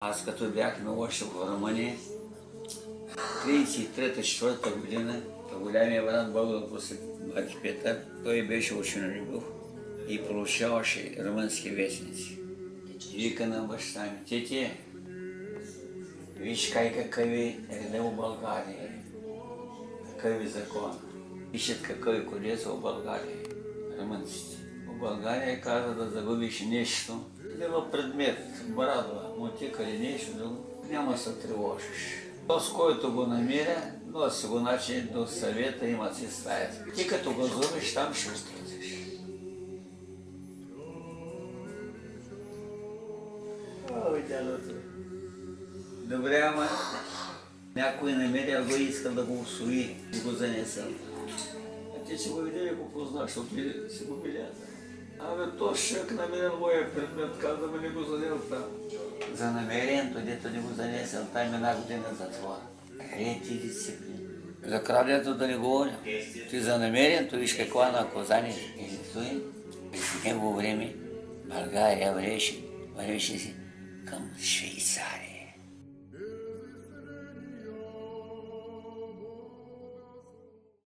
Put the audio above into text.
Аз като бях на още в Румъния, 33-та-4-та година, голямия брат Богдан след бати Петър, той беше ученолюбив и получаваше румънски вестници. Вика на баща ми: "Тете, виж какъв е редът в България, какъв е закон. Пишат какъв е кодекс в България, румънците. В България каза да загубиш нещо, има предмет, брадва, мотика или нещо друго, няма да се тревожиш. То, с който го намеря, носи го до съвета, има си стая. Ти като го зубиш, там ще отразиш." Ой, дядото. Добре, ама някой намеря го и иска да го усвои и го занесъл. А ти си го видели, го познаш, защото си го беляза. Абе, то шък намерен моя предмет, казваме не го занел там. За намерението, дето не го занесел, там една година затвора. Ред и дисциплина. За крадето да не говоря. Ти за намерението виж каква наказание изискуе. През него време България вървеше си към Швейцария.